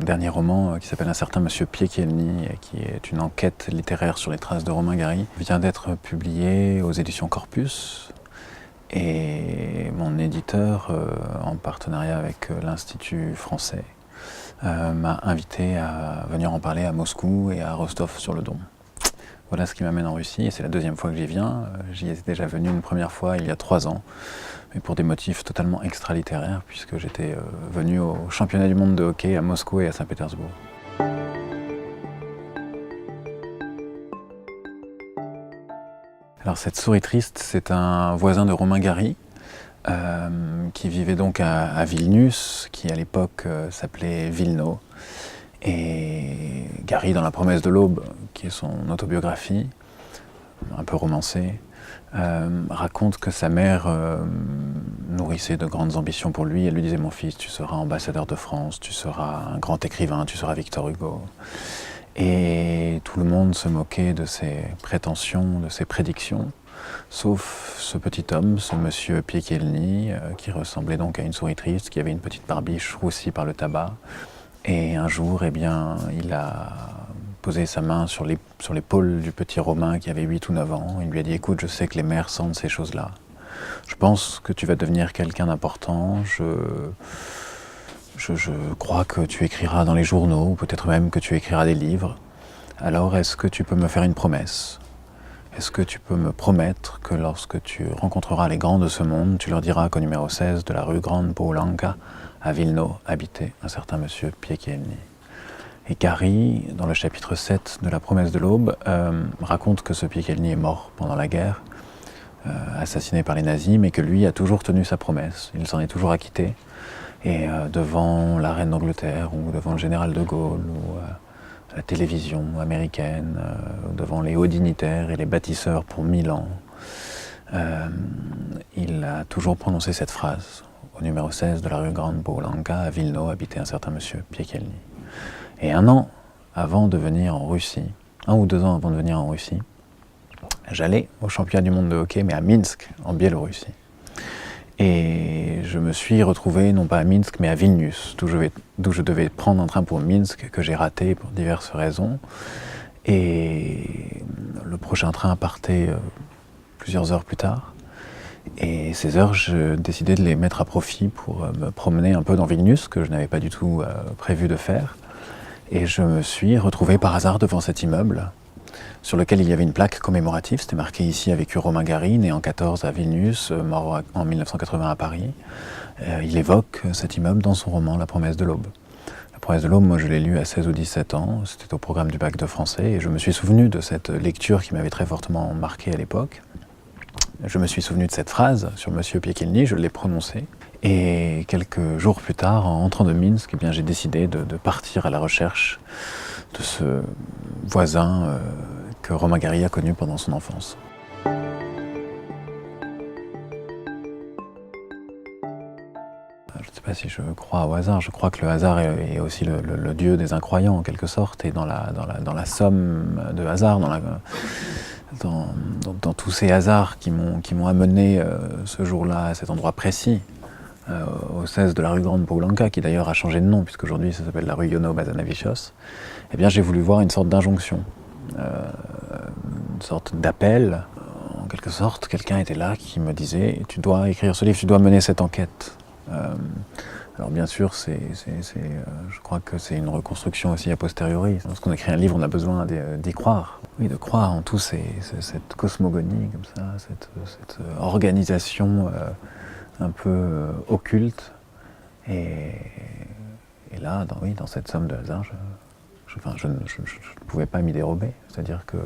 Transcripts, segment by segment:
dernier roman qui s'appelle Un certain Monsieur Piechielny, qui est une enquête littéraire sur les traces de Romain Gary, vient d'être publié aux éditions Corpus. Et mon éditeur, en partenariat avec l'Institut français, m'a invité à venir en parler à Moscou et à Rostov-sur-le-Don. Voilà ce qui m'amène en Russie, et c'est la deuxième fois que j'y viens. J'y étais déjà venu une première fois il y a 3 ans, mais pour des motifs totalement extra-littéraires, puisque j'étais venu au championnat du monde de hockey à Moscou et à Saint-Pétersbourg. Alors cette souris triste, c'est un voisin de Romain Gary, qui vivait donc à Vilnius, qui à l'époque s'appelait Vilno. Et Gary, dans La promesse de l'aube, qui est son autobiographie, un peu romancée, raconte que sa mère nourrissait de grandes ambitions pour lui. Elle lui disait « Mon fils, tu seras ambassadeur de France, tu seras un grand écrivain, tu seras Victor Hugo ». Et tout le monde se moquait de ses prétentions, de ses prédictions, sauf ce petit homme, ce monsieur Piechielny, qui ressemblait donc à une souris triste, qui avait une petite barbiche roussie par le tabac. Et un jour, eh bien, il a posé sa main sur l'épaule du petit Romain qui avait 8 ou 9 ans. Il lui a dit « Écoute, je sais que les mères sentent ces choses-là. Je pense que tu vas devenir quelqu'un d'important. Je crois que tu écriras dans les journaux, ou peut-être même que tu écriras des livres. Alors, est-ce que tu peux me faire une promesse ? Est-ce que tu peux me promettre que lorsque tu rencontreras les grands de ce monde, tu leur diras qu'au numéro 16 de la rue Grande Poulanka, à Vilno, habitait un certain monsieur Piechielny ». Et Gary, dans le chapitre 7 de La promesse de l'aube, raconte que ce Piechielny est mort pendant la guerre, assassiné par les nazis, mais que lui a toujours tenu sa promesse. Il s'en est toujours acquitté. Et devant la reine d'Angleterre, ou devant le général de Gaulle, ou la télévision américaine, devant les hauts dignitaires et les bâtisseurs pour 1000 ans, il a toujours prononcé cette phrase. Au numéro 16 de la rue Grande Poulanka, à Vilno, habitait un certain monsieur Piechielny. Et 1 an avant de venir en Russie, 1 ou 2 ans avant de venir en Russie, j'allais au championnat du monde de hockey, mais à Minsk, en Biélorussie. Et je me suis retrouvé, non pas à Minsk, mais à Vilnius, d'où je devais prendre un train pour Minsk, que j'ai raté pour diverses raisons. Et le prochain train partait plusieurs heures plus tard. Et ces heures, je décidais de les mettre à profit pour me promener un peu dans Vilnius, que je n'avais pas du tout prévu de faire. Et je me suis retrouvé par hasard devant cet immeuble, sur lequel il y avait une plaque commémorative. C'était marqué ici a vécu Romain Gary, né en 14 à Vilnius, mort en 1980 à Paris. Il évoque cet immeuble dans son roman La promesse de l'aube. La promesse de l'aube, moi je l'ai lu à 16 ou 17 ans, c'était au programme du bac de français, et je me suis souvenu de cette lecture qui m'avait très fortement marqué à l'époque. Je me suis souvenu de cette phrase sur monsieur Piechielny, je l'ai prononcée. Et quelques jours plus tard, en rentrant de Minsk, eh bien, j'ai décidé de partir à la recherche de ce voisin que Romain Gary a connu pendant son enfance. Je ne sais pas si je crois au hasard, je crois que le hasard est aussi le dieu des incroyants en quelque sorte, et dans la somme de hasard, dans tous ces hasards qui m'ont amené ce jour-là à cet endroit précis, au 16 de la rue Grande Poulanka, qui d'ailleurs a changé de nom, puisqu'aujourd'hui ça s'appelle la rue Yono Bazanavichos, eh bien j'ai voulu voir une sorte d'injonction, une sorte d'appel. En quelque sorte, quelqu'un était là qui me disait « Tu dois écrire ce livre, tu dois mener cette enquête ». Alors bien sûr, je crois que c'est une reconstruction aussi a posteriori. Lorsqu'on écrit un livre, on a besoin d'y croire. Oui, de croire en tout cette cosmogonie, comme ça, cette organisation un peu occulte. Et là, dans cette somme de hasard, je ne pouvais pas m'y dérober. C'est-à-dire que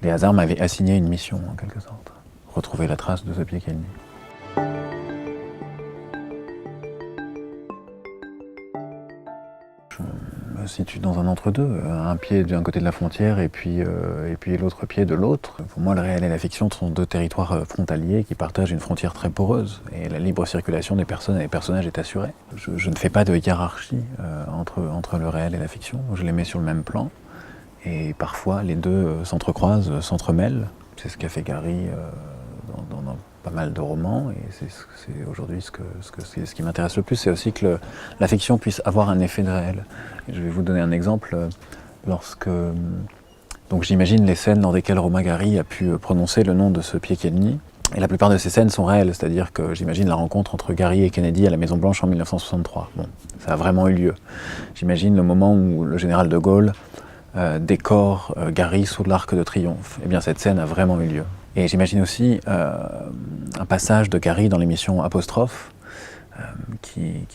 les hasards m'avaient assigné une mission, en quelque sorte. Retrouver la trace de ce Piechielny. Je me situe dans un entre-deux, un pied d'un côté de la frontière et puis l'autre pied de l'autre. Pour moi, le réel et la fiction sont 2 territoires frontaliers qui partagent une frontière très poreuse, et la libre circulation des personnes et des personnages est assurée. Je ne fais pas de hiérarchie entre le réel et la fiction, je les mets sur le même plan, et parfois les deux s'entrecroisent, s'entremêlent. C'est ce qu'a fait Gary dans pas mal de romans, et c'est aujourd'hui ce qui m'intéresse le plus, c'est aussi que la fiction puisse avoir un effet de réel. Et je vais vous donner un exemple. Lorsque, donc j'imagine les scènes dans lesquelles Romain Gary a pu prononcer le nom de ce Piechelny, et la plupart de ces scènes sont réelles, c'est-à-dire que j'imagine la rencontre entre Gary et Kennedy à la Maison Blanche en 1963. Bon, ça a vraiment eu lieu. J'imagine le moment où le général de Gaulle décore Gary sous l'Arc de Triomphe. Eh bien, cette scène a vraiment eu lieu. Et j'imagine aussi un passage de Gary dans l'émission Apostrophe, qui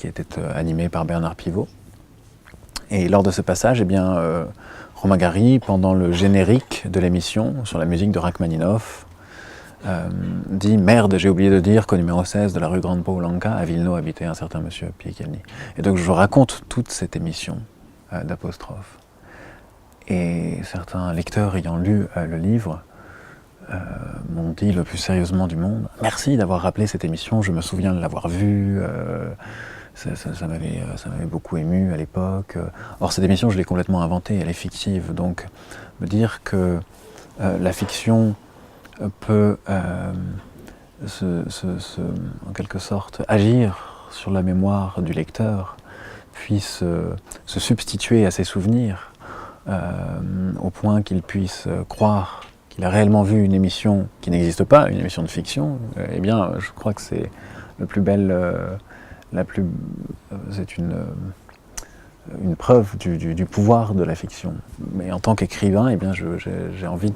était animée par Bernard Pivot. Et lors de ce passage, eh bien, Romain Gary, pendant le générique de l'émission, sur la musique de Rachmaninoff, dit « Merde, j'ai oublié de dire qu'au numéro 16 de la rue Grande Pau-Lanka, à Villeneuve, habitait un certain monsieur Piechelny. » Et donc je raconte toute cette émission d'Apostrophe. Et certains lecteurs ayant lu le livre m'ont dit le plus sérieusement du monde « Merci d'avoir rappelé cette émission, je me souviens de l'avoir vue, ça m'avait beaucoup ému à l'époque. » Or cette émission, je l'ai complètement inventée, elle est fictive, donc me dire que la fiction peut en quelque sorte agir sur la mémoire du lecteur, puisse se substituer à ses souvenirs, au point qu'il puisse croire qu'il a réellement vu une émission qui n'existe pas, une émission de fiction, eh bien je crois que c'est le plus belle, c'est une preuve du pouvoir de la fiction. Mais en tant qu'écrivain, eh bien j'ai envie,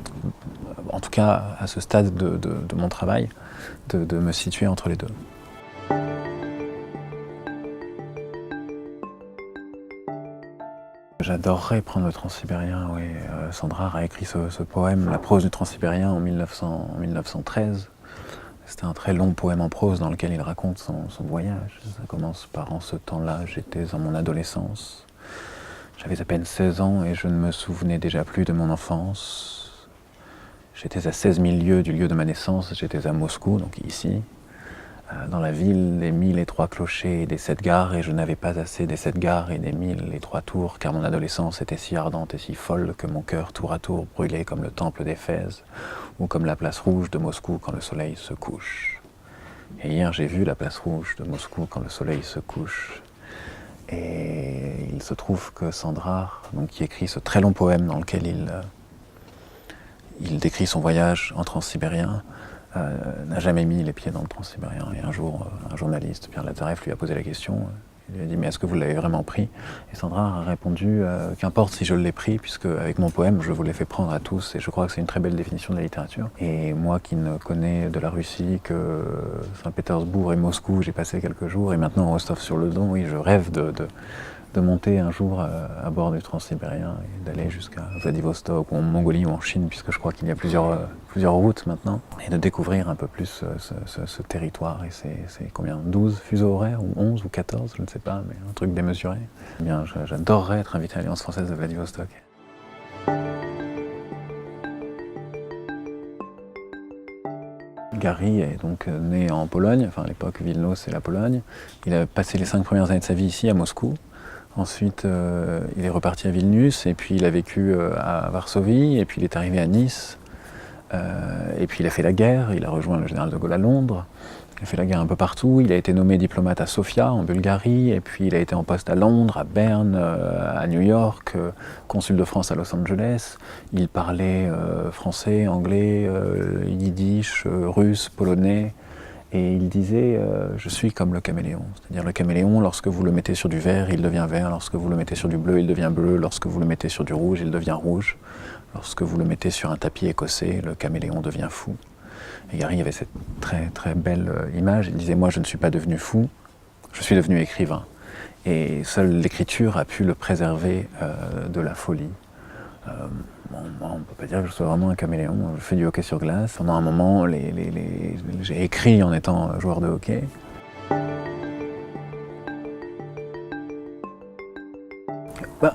en tout cas à ce stade de mon travail, de me situer entre les deux. J'adorerais prendre le Transsibérien, oui. Sandrard a écrit ce poème, La prose du Transsibérien, en 1913. C'était un très long poème en prose dans lequel il raconte son voyage. Ça commence par « En ce temps-là, j'étais en mon adolescence. J'avais à peine 16 ans et je ne me souvenais déjà plus de mon enfance. J'étais à 16 000 lieues du lieu de ma naissance, j'étais à Moscou, donc ici, dans la ville des 1003 clochers et des 7 gares, et je n'avais pas assez des 7 gares et des 1003 tours, car mon adolescence était si ardente et si folle que mon cœur tour à tour brûlait comme le temple d'Éphèse, ou comme la place rouge de Moscou quand le soleil se couche. Et hier j'ai vu la place rouge de Moscou quand le soleil se couche. » Et il se trouve que Sandrard, donc, qui écrit ce très long poème dans lequel il décrit son voyage en transsibérien, n'a jamais mis les pieds dans le transsibérien. Et un jour, un journaliste, Pierre Lazareff, lui a posé la question. Il lui a dit « Mais est-ce que vous l'avez vraiment pris ?» Et Sandrard a répondu « Qu'importe si je l'ai pris, puisque avec mon poème, je vous l'ai fait prendre à tous. » Et je crois que c'est une très belle définition de la littérature. Et moi qui ne connais de la Russie que Saint-Pétersbourg et Moscou, j'ai passé quelques jours, et maintenant Rostov-sur-le-Don, oui, je rêve de monter un jour à bord du Transsibérien et d'aller jusqu'à Vladivostok ou en Mongolie ou en Chine, puisque je crois qu'il y a plusieurs routes maintenant, et de découvrir un peu plus ce territoire. Et c'est combien, 12 fuseaux horaires, ou 11 ou 14, je ne sais pas, mais un truc démesuré. Eh bien, j'adorerais être invité à l'Alliance française de Vladivostok. Gary est donc né en Pologne, enfin à l'époque Vilno c'est la Pologne. Il a passé les 5 premières années de sa vie ici à Moscou. Ensuite, il est reparti à Vilnius, et puis il a vécu à Varsovie, et puis il est arrivé à Nice. Et puis il a fait la guerre, il a rejoint le général de Gaulle à Londres. Il a fait la guerre un peu partout. Il a été nommé diplomate à Sofia, en Bulgarie, et puis il a été en poste à Londres, à Berne, à New York, consul de France à Los Angeles. Il parlait français, anglais, yiddish, russe, polonais. Et il disait « je suis comme le caméléon ». C'est-à-dire le caméléon, lorsque vous le mettez sur du vert, il devient vert. Lorsque vous le mettez sur du bleu, il devient bleu. Lorsque vous le mettez sur du rouge, il devient rouge. Lorsque vous le mettez sur un tapis écossais, le caméléon devient fou. Et Gary avait cette très très belle image. Il disait « moi je ne suis pas devenu fou, je suis devenu écrivain ». Et seule l'écriture a pu le préserver de la folie. On ne peut pas dire que je sois vraiment un caméléon. Je fais du hockey sur glace. Pendant un moment, j'ai écrit en étant joueur de hockey.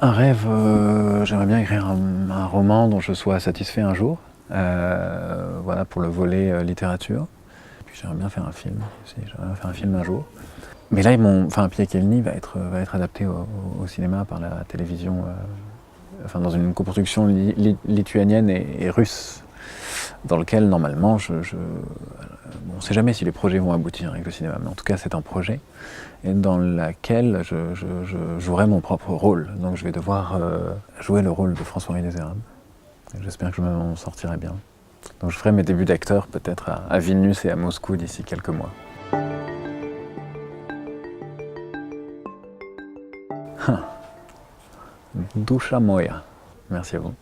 Un rêve, j'aimerais bien écrire un roman dont je sois satisfait un jour. Voilà, pour le volet littérature. Puis j'aimerais bien faire un film aussi. J'aimerais bien faire un film un jour. Mais là, Piechelny va être adapté au cinéma par la télévision. Enfin, dans une coproduction lituanienne et russe. dans lequel normalement bon, on ne sait jamais si les projets vont aboutir avec le cinéma, mais en tout cas c'est un projet, et dans lequel je jouerai mon propre rôle. Donc je vais devoir jouer le rôle de François-Henri Désérable. J'espère que je m'en sortirai bien. Donc je ferai mes débuts d'acteur peut-être à Vilnius et à Moscou d'ici quelques mois. Dusza moja. Merci à vous.